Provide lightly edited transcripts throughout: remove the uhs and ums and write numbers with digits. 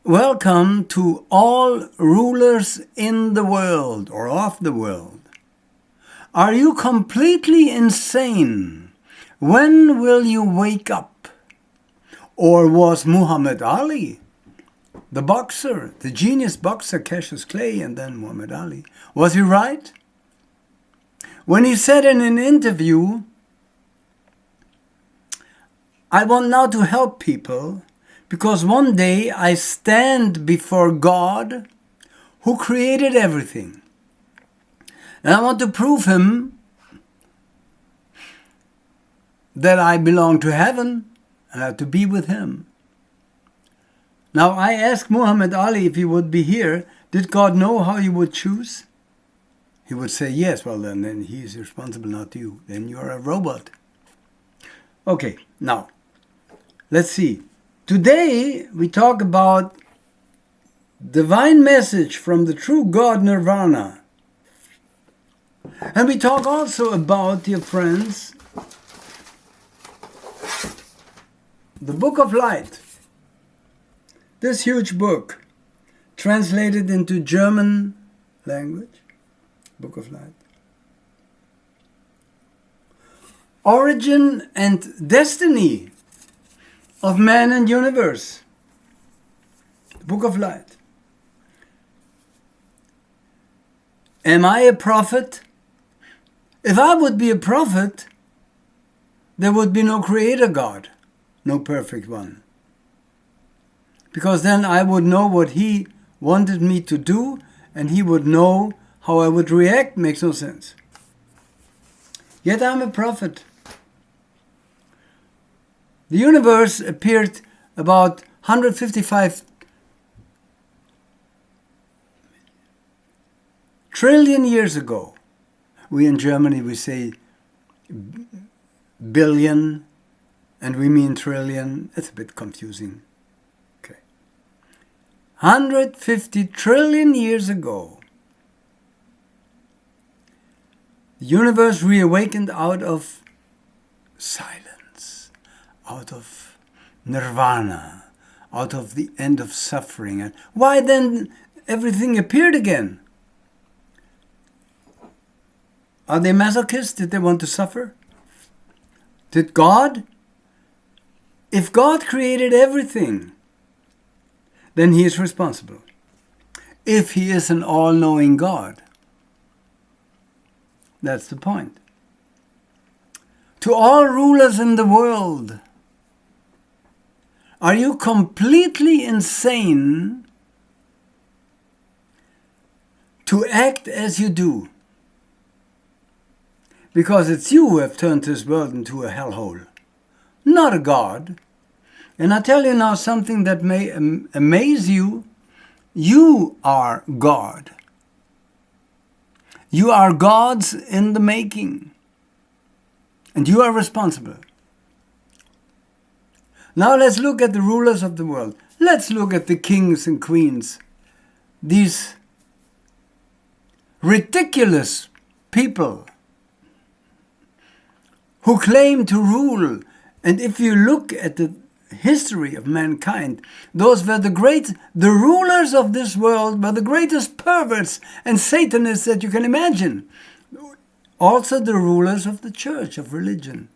Welcome to all rulers in the world or of the world. Are you completely insane? When will you wake up? Or was Muhammad Ali, the boxer, the genius boxer Cassius Clay and then Muhammad Ali, was he right? When he said in an interview, I want now to help people because one day I stand before God who created everything. And I want to prove him that I belong to heaven and I have to be with him. Now I asked Muhammad Ali if he would be here, did God know how he would choose? He would say yes. Well then he is responsible, not you. Then you are a robot. Okay, now let's see. Today we talk about divine message from the true God Nirvana. And we talk also about, dear friends, the Book of Light. This huge book, translated into German language, Book of Light. Origin and destiny of man and universe. The Book of Light. Am I a prophet? If I would be a prophet, there would be no creator God, no perfect one. Because then I would know what he wanted me to do and he would know how I would react. Makes no sense. Yet I'm a prophet. The universe appeared about 155 trillion years ago. We in Germany, we say billion and we mean trillion. It's a bit confusing. Okay. 150 trillion years ago, the universe reawakened out of silence, out of nirvana, out of the end of suffering. And why then everything appeared again? Are they masochists? Did they want to suffer? Did God? If God created everything, then he is responsible. If he is an all-knowing God. That's the point. To all rulers in the world, are you completely insane to act as you do? Because it's you who have turned this world into a hellhole, not a God. And I tell you now something that may amaze you. You are God. You are gods in the making. And you are responsible. Now let's look at the rulers of the world. Let's look at the kings and queens. These ridiculous people who claim to rule. And if you look at the history of mankind, those were the rulers of this world were the greatest perverts and Satanists that you can imagine. Also the rulers of the church, of religion.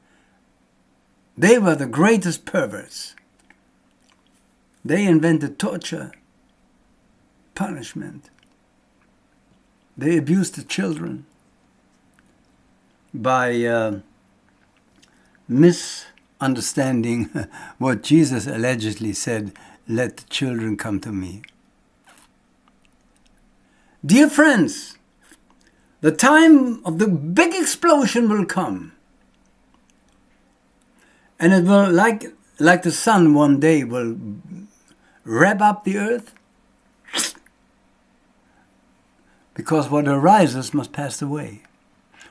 They were the greatest perverts. They invented torture, punishment. They abused the children by misunderstanding what Jesus allegedly said, let the children come to me. Dear friends, the time of the big explosion will come. And it will, like the sun one day, will wrap up the earth. Because what arises must pass away.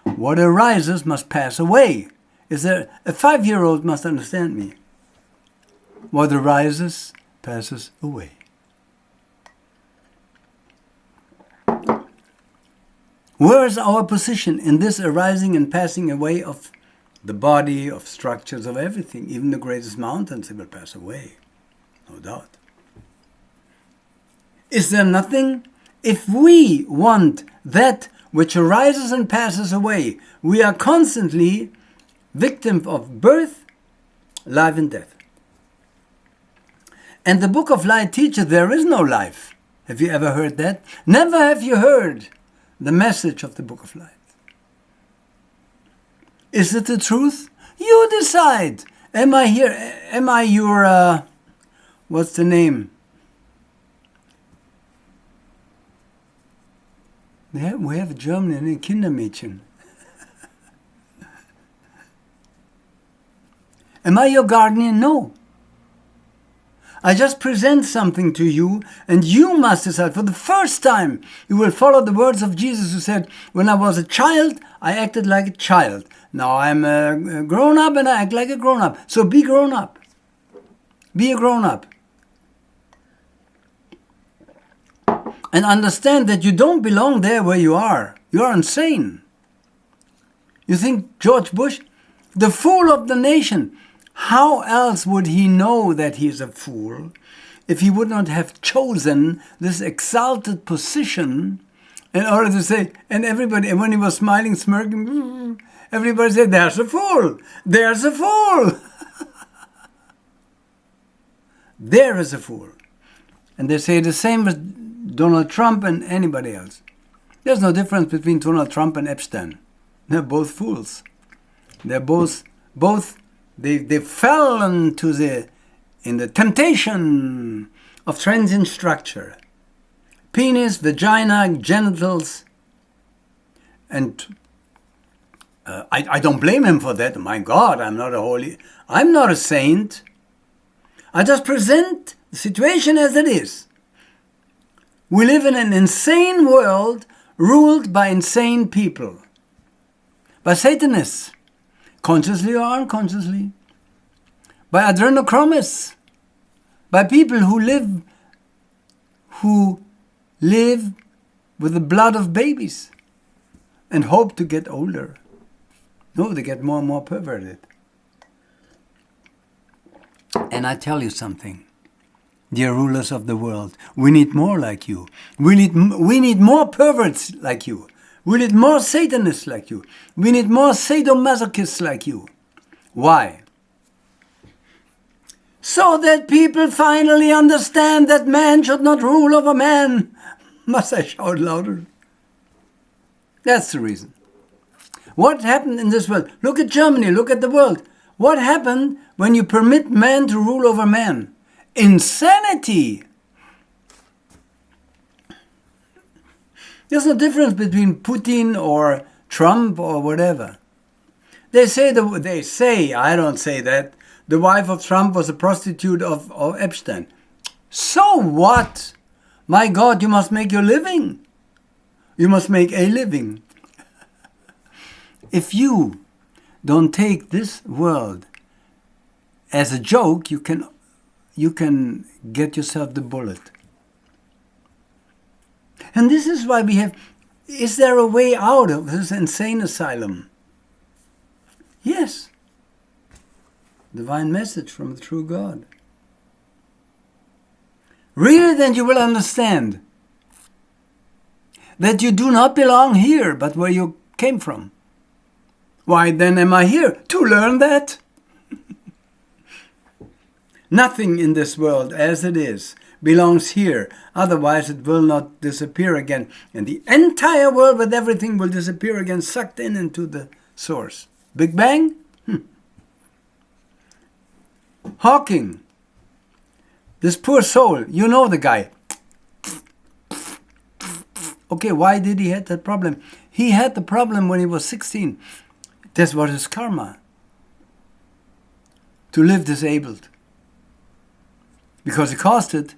What arises must pass away. Is there a 5-year-old must understand me? What arises passes away. Where is our position in this arising and passing away of the body, of structures, of everything? Even the greatest mountains, they will pass away, no doubt. Is there nothing? If we want that which arises and passes away, we are constantly victims of birth, life, and death. And the book of light teaches there is no life. Have you ever heard that? Never have you heard the message of the book of light. Is it the truth? You decide. Am I here? Am I your, what's the name? We have a German in Kindermädchen. Am I your guardian? No. I just present something to you, and you must decide. For the first time, you will follow the words of Jesus, who said, when I was a child, I acted like a child. Now I'm a grown-up and I act like a grown-up. So be grown-up. Be a grown-up. And understand that you don't belong there where you are. You are insane. You think George Bush, the fool of the nation, how else would he know that he is a fool if he would not have chosen this exalted position in order to say, and everybody, and when he was smiling, smirking, everybody said, there's a fool, there's a fool. There is a fool. And they say the same with Donald Trump and anybody else. There's no difference between Donald Trump and Epstein. They're both fools. They're both they fell into the temptation of transient structure. Penis, vagina, genitals. And I don't blame him for that. My God, I'm not a saint. I just present the situation as it is. We live in an insane world ruled by insane people. By Satanists, consciously or unconsciously. By adrenochromists. By people who live with the blood of babies and hope to get older. No, they get more and more perverted. And I tell you something, dear rulers of the world, we need more like you. We need more perverts like you. We need more Satanists like you. We need more sadomasochists like you. Why? So that people finally understand that man should not rule over man. Must I shout louder? That's the reason. What happened in this world? Look at Germany, look at the world. What happened when you permit man to rule over man? Insanity! There's no difference between Putin or Trump or whatever. They say, I don't say that, the wife of Trump was a prostitute of Epstein. So what? My God, you must make your living. You must make a living. If you don't take this world as a joke, you can get yourself the bullet. And this is why we have, is there a way out of this insane asylum? Yes. Divine message from the true God. Read it and you will understand that you do not belong here, but where you came from. Why then am I here? To learn that. Nothing in this world as it is belongs here. Otherwise it will not disappear again. And the entire world with everything will disappear again, sucked into the source. Big Bang? Hawking. This poor soul, you know the guy. Okay, why did he have that problem? He had the problem when he was 16. That was his karma. To live disabled. Because he caused it.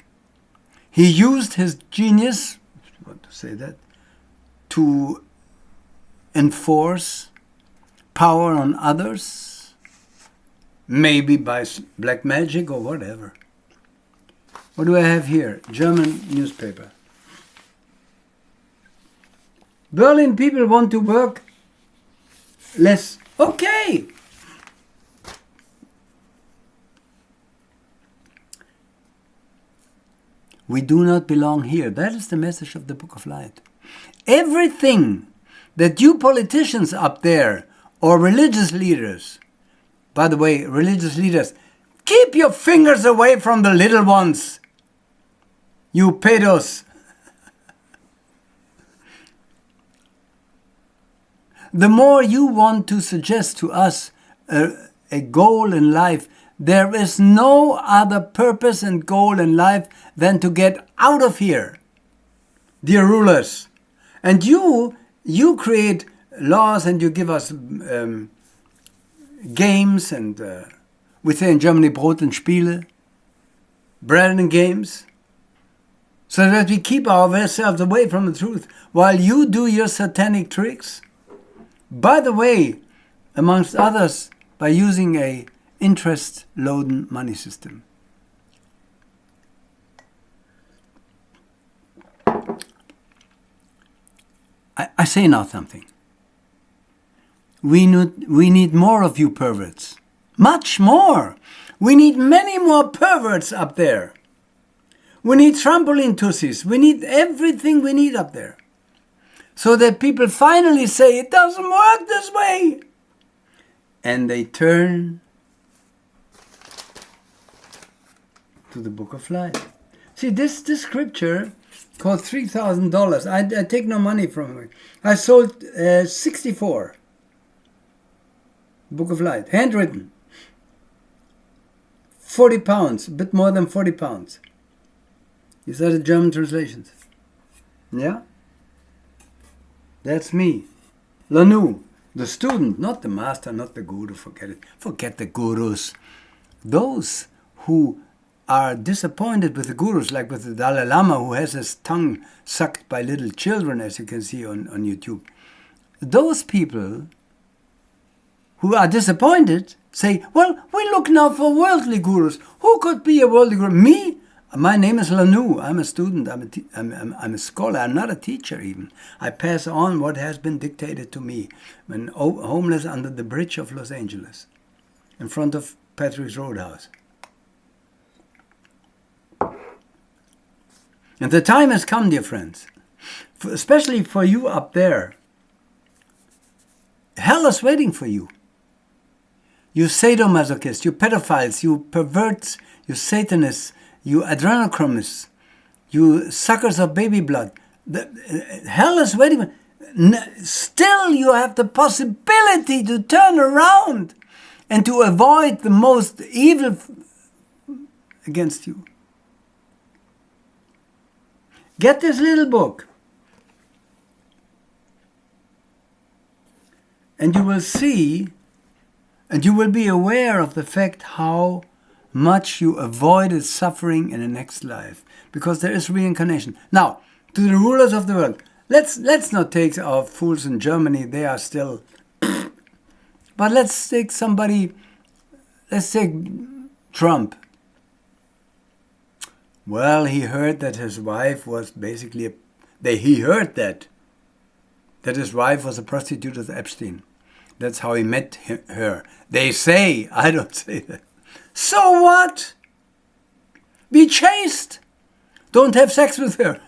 He used his genius, what to say that, to enforce power on others, maybe by black magic or whatever. What do I have here? German newspaper. Berlin people want to work less. Okay. We do not belong here. That is the message of the Book of Light. Everything that you politicians up there or religious leaders, by the way, religious leaders, keep your fingers away from the little ones. You pedos. The more you want to suggest to us a goal in life, there is no other purpose and goal in life than to get out of here, dear rulers. And you create laws and you give us games and we say in Germany Brot und Spiele, bread and games, so that we keep ourselves away from the truth while you do your satanic tricks. By the way, amongst others, by using a interest-laden money system. I say now something. We need more of you perverts. Much more. We need many more perverts up there. We need trampoline tussies. We need everything we need up there. So that people finally say, it doesn't work this way. And they turn to the Book of Life. See, this scripture cost $3,000. I take no money from it. I sold 64. Book of Light, handwritten. 40 pounds, a bit more than 40 pounds. These are the German translations. Yeah? That's me. Lanu, the student, not the master, not the guru, forget it. Forget the gurus. Those who are disappointed with the gurus, like with the Dalai Lama, who has his tongue sucked by little children, as you can see on YouTube. Those people who are disappointed say, well, we look now for worldly gurus. Who could be a worldly guru? Me? My name is Lanu. I'm a student. I'm a scholar. I'm not a teacher even. I pass on what has been dictated to me when homeless under the bridge of Los Angeles in front of Patrick's Roadhouse. And the time has come, dear friends, especially for you up there. Hell is waiting for you. You sadomasochists, you pedophiles, you perverts, you satanists, you adrenochronists, you suckers of baby blood. Hell is waiting. Still you have the possibility to turn around and to avoid the most evil against you. Get this little book. And you will see, and you will be aware of the fact how much you avoided suffering in the next life, because there is reincarnation. Now, to the rulers of the world, let's not take our fools in Germany, they are still, but let's take Trump. Well, he heard that his wife was basically, he heard that his wife was a prostitute of Epstein. That's how he met her. They say, I don't say that. So what? Be chaste. Don't have sex with her.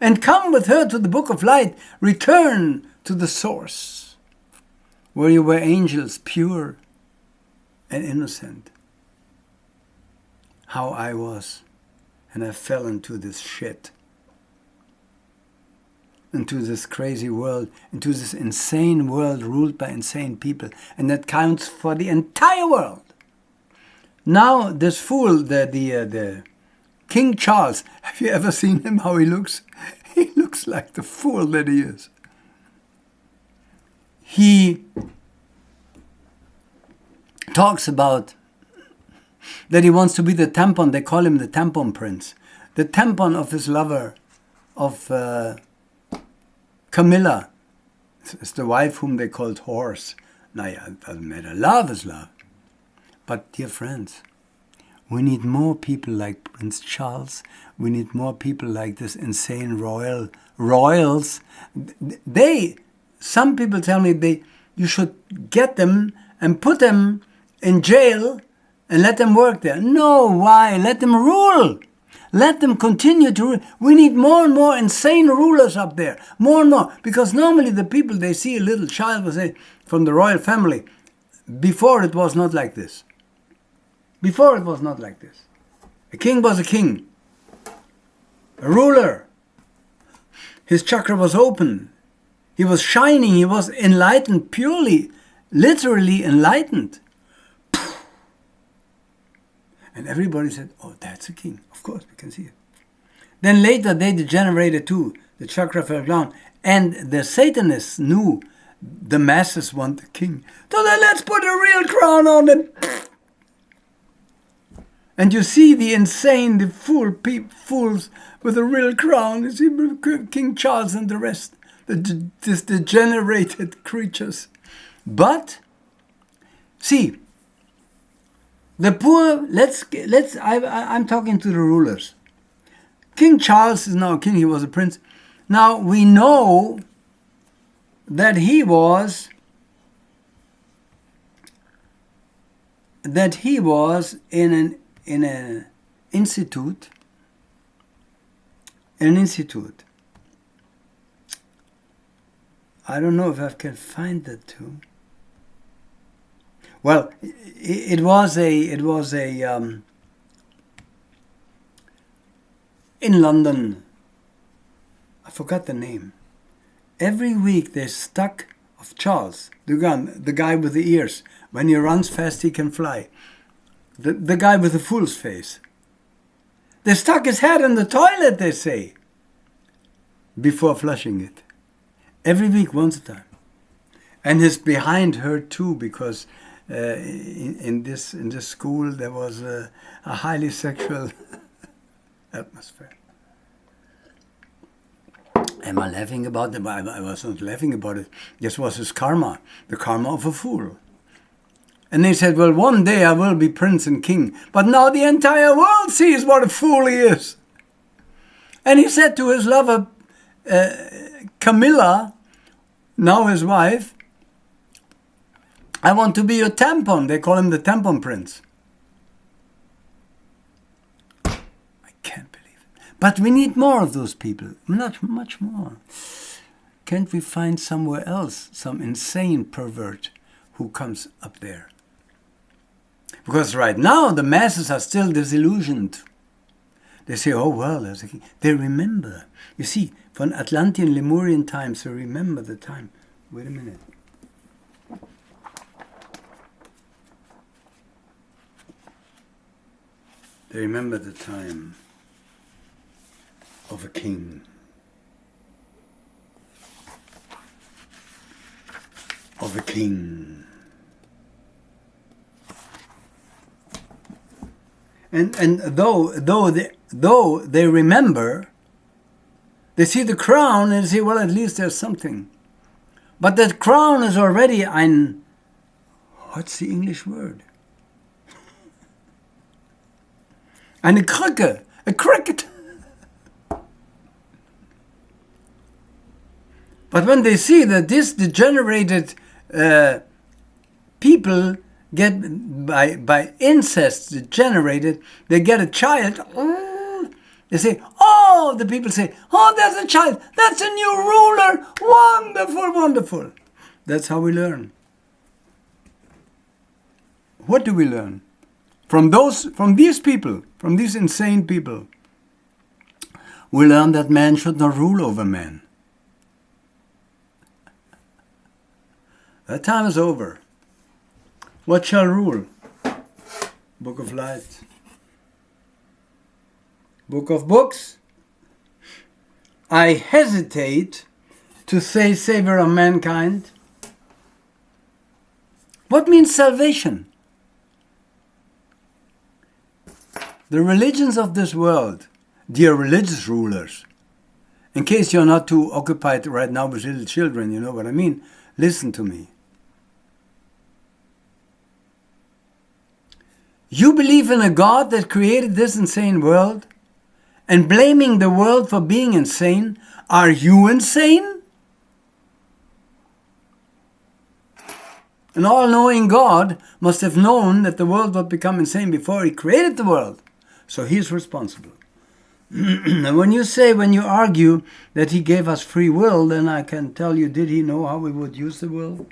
And come with her to the Book of Light. Return to the source, where you were angels, pure and innocent. How I was. And I fell into this shit. Into this crazy world, into this insane world ruled by insane people. And that counts for the entire world. Now this fool, the King Charles, have you ever seen him, how he looks? He looks like the fool that he is. He talks about that he wants to be the tampon, they call him the tampon prince. The tampon of his lover, of Camilla. It's the wife whom they called horse. Now, yeah, it doesn't matter. Love is love. But, dear friends, we need more people like Prince Charles. We need more people like this insane royals. Some people tell me you should get them and put them in jail and let them work there. No, why? Let them rule. Let them continue to rule. We need more and more insane rulers up there. More and more. Because normally the people, they see a little child, will say, from the royal family. Before it was not like this. Before it was not like this. A king was a king. A ruler. His chakra was open. He was shining. He was enlightened, purely, literally enlightened. And everybody said, oh, that's a king. Of course, we can see it. Then later they degenerated too. The chakra fell down. And the Satanists knew the masses want the king. So then let's put a real crown on them. And you see the insane, the fools with a real crown. You see King Charles and the rest. These degenerated creatures. But, see, the poor, I'm talking to the rulers. King Charles is now a king, he was a prince. Now, we know that he was in an institute. I don't know if I can find that too. Well, it was in London. I forgot the name. Every week they stuck of Charles, the guy with the ears. When he runs fast, he can fly. The guy with the fool's face. They stuck his head in the toilet, they say, before flushing it. Every week, once a time. And his behind hurt too, because in this school there was a highly sexual atmosphere. Am I laughing about it? I was not laughing about it. This was his karma, the karma of a fool. And they said, well, one day I will be prince and king. But now the entire world sees what a fool he is. And he said to his lover, Camilla, now his wife, I want to be your tampon. They call him the tampon prince. I can't believe it. But we need more of those people. Not much more. Can't we find somewhere else some insane pervert who comes up there? Because right now the masses are still disillusioned. They say, oh, well, there's a king. They remember. You see, from Atlantean, Lemurian times, they remember the time. Wait a minute. They remember the time of a king. Of a king. And though they remember, they see the crown and say, well, at least there's something. But that crown is already what's the English word? Eine Krücke, a cricket. But when they see that this degenerated people get by incest degenerated, they get a child. They say, oh, the people say, oh, that's a child. That's a new ruler. Wonderful, wonderful. That's how we learn. What do we learn? From these people, from these insane people, we learn that man should not rule over man. That time is over. What shall rule? Book of Light. Book of Books. I hesitate to say Savior of mankind. What means salvation? The religions of this world, dear religious rulers, in case you're not too occupied right now with little children, you know what I mean, listen to me. You believe in a God that created this insane world and blaming the world for being insane? Are you insane? An all-knowing God must have known that the world would become insane before he created the world. So he's responsible. And when you argue that he gave us free will, then I can tell you, did he know how we would use the will?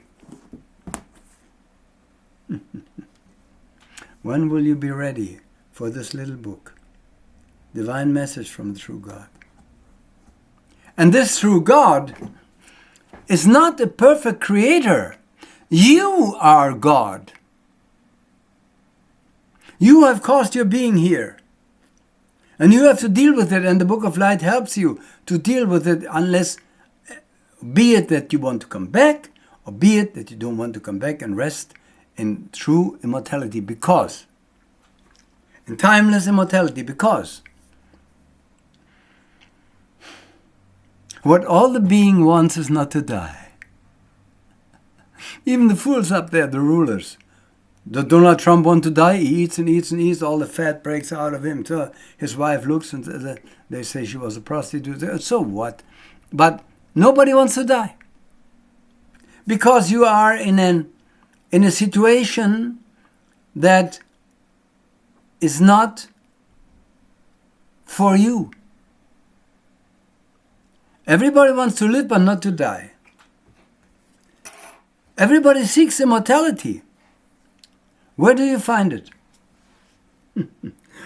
When will you be ready for this little book? Divine message from the true God. And this true God is not a perfect creator. You are God. You have caused your being here. And you have to deal with it, and the Book of Light helps you to deal with it, unless, be it that you want to come back, or be it that you don't want to come back and rest in true immortality, because, in timeless immortality, because what all the being wants is not to die. Even the fools up there, the rulers, does Donald Trump want to die? He eats and eats and eats. All the fat breaks out of him. So his wife looks and they say she was a prostitute. So what? But nobody wants to die. Because you are in a situation that is not for you. Everybody wants to live but not to die. Everybody seeks immortality. Where do you find it?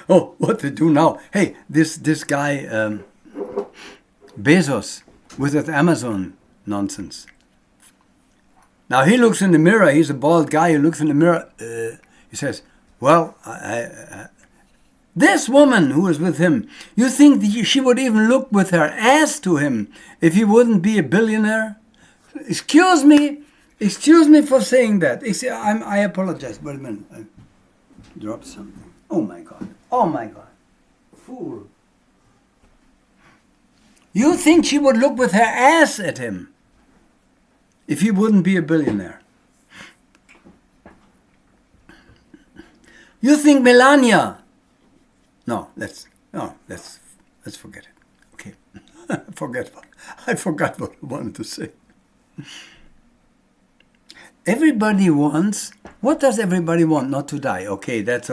Oh, what to do now? Hey, this guy, Bezos, with that Amazon nonsense. Now he looks in the mirror. He's a bald guy. He looks in the mirror. He says, well, this woman who is with him, you think that she would even look with her ass to him if he wouldn't be a billionaire? Excuse me for saying that. I apologize. Wait a minute. I dropped something. Oh my God. Fool. You think she would look with her ass at him if he wouldn't be a billionaire? You think Melania? No, let's forget it. Okay. I forgot what I wanted to say. Everybody wants, what does everybody want? Not to die. Okay, that's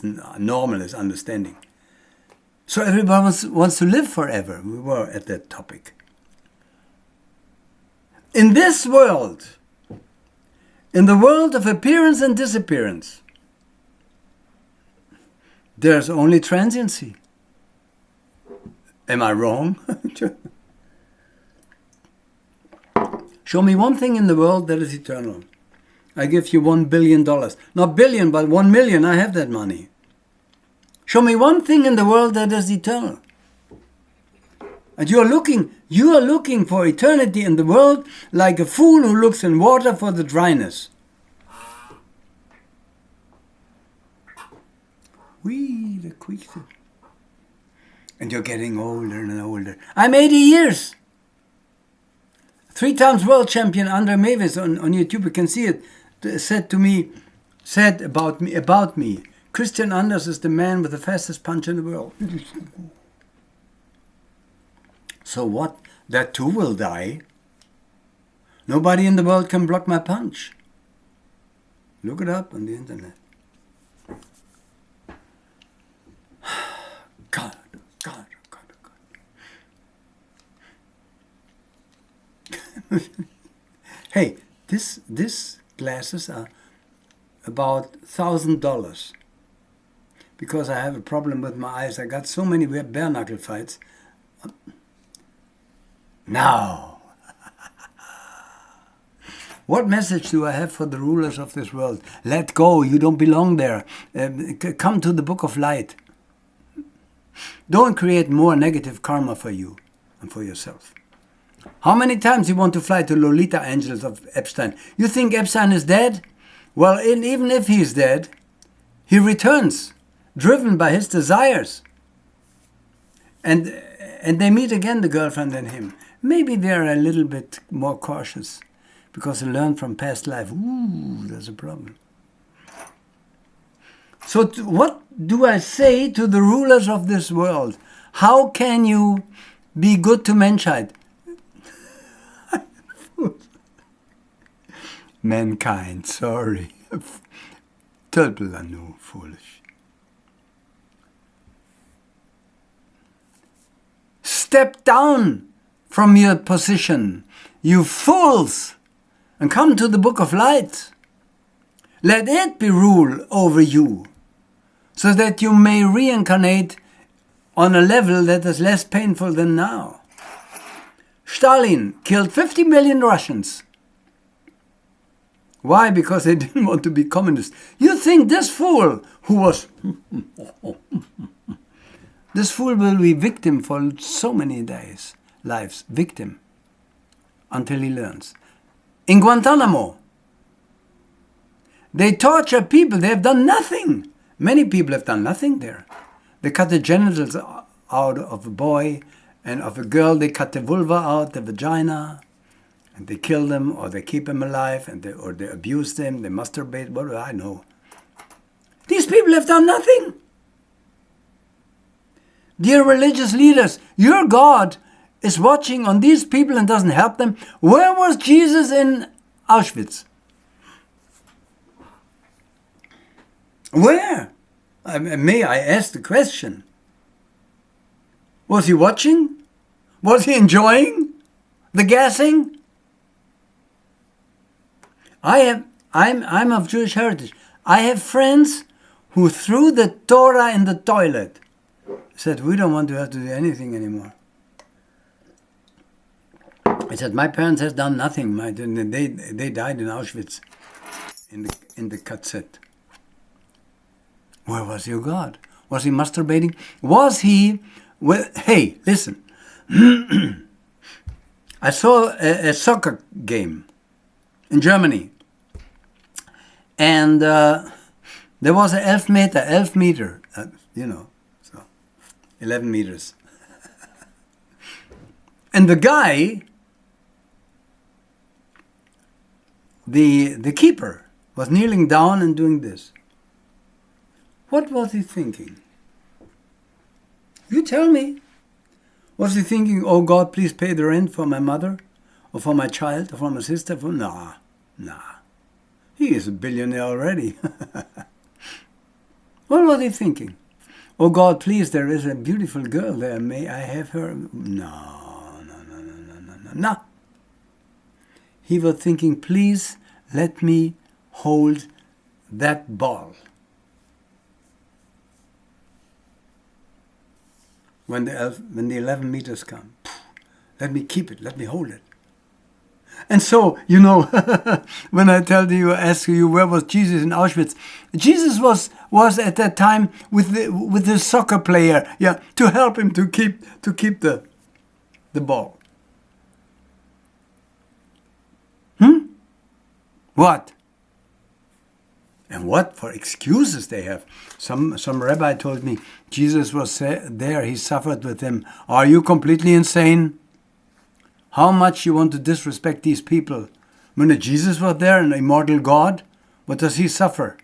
normal, it's understanding. So everybody wants to live forever. We were at that topic. In this world, in the world of appearance and disappearance, there's only transiency. Am I wrong? Show me one thing in the world that is eternal. I give you $1 billion. Not billion, but 1 million. I have that money. Show me one thing in the world that is eternal. And you are looking for eternity in the world like a fool who looks in water for the dryness. The quick. And you're getting older and older. I'm 80 years. 3 times world champion Andre Mavis on YouTube, you can see it, said about me, Christian Anders is the man with the fastest punch in the world. So what? That too will die. Nobody in the world can block my punch. Look it up on the internet. God. Hey, this glasses are about $1,000 because I have a problem with my eyes. I got so many bare knuckle fights. Now, what message do I have for the rulers of this world? Let go. You don't belong there. Come to the Book of Light. Don't create more negative karma for you and for yourself. How many times you want to fly to Lolita Angels of Epstein? You think Epstein is dead? Well, even if he is dead, he returns, driven by his desires. And they meet again, the girlfriend and him. Maybe they're a little bit more cautious because they learned from past life. Ooh, there's a problem. So what do I say to the rulers of this world? How can you be good to mankind? Mankind, sorry. Total foolish. Step down from your position, you fools, and come to the book of light. Let it be rule over you, so that you may reincarnate on a level that is less painful than now. Stalin killed 50 million Russians. Why? Because they didn't want to be communist. You think this fool who was... this fool will be victim for so many days, lives, victim, until he learns. In Guantanamo, they torture people. They have done nothing. Many people have done nothing there. They cut the genitals out of a boy and of a girl. They cut the vulva out, the vagina, and they kill them, or they keep them alive, or they abuse them, they masturbate, what do I know? These people have done nothing. Dear religious leaders, your God is watching on these people and doesn't help them. Where was Jesus in Auschwitz? Where? May I ask the question? Was he watching? Was he enjoying the gassing? I'm of Jewish heritage. I have friends who threw the Torah in the toilet. Said, we don't want to have to do anything anymore. I said, my parents have done nothing. They died in Auschwitz, in the KZ. Where was your God? Was he masturbating? Was he... Well, hey, listen. I saw a soccer game in Germany. And there was an 11 meter, so 11 meters. And the guy, the keeper, was kneeling down and doing this. What was he thinking? You tell me. Was he thinking, oh God, please pay the rent for my mother, or for my child, or for my sister? Nah. He is a billionaire already. What was he thinking? Oh God, please, there is a beautiful girl there. May I have her? No. He was thinking, please let me hold that ball. When the 11 meters come, let me keep it, let me hold it. And so, when I ask you, where was Jesus in Auschwitz? Jesus was at that time with the soccer player, to help him to keep the ball. What? And what for excuses they have. Some rabbi told me Jesus was there, he suffered with them. Are you completely insane? How much you want to disrespect these people? When Jesus was there, an immortal God, what does he suffer?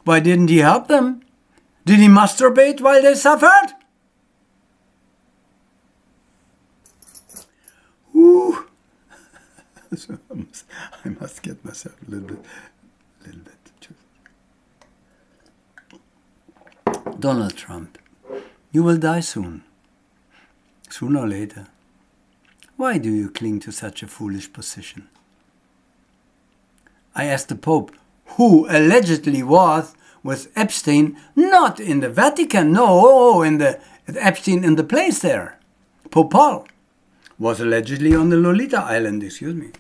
Why didn't he help them? Did he masturbate while they suffered? Ooh. So I must get myself a little bit. Donald Trump, you will die soon. Sooner or later. Why do you cling to such a foolish position? I asked the Pope, who allegedly was with Epstein, not in the Vatican, no, Epstein in the place there. Pope Paul was allegedly on the Lolita Island, excuse me.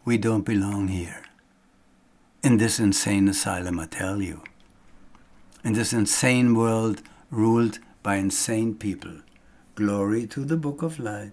We don't belong here. In this insane asylum, I tell you. In this insane world ruled by insane people. Glory to the Book of Light.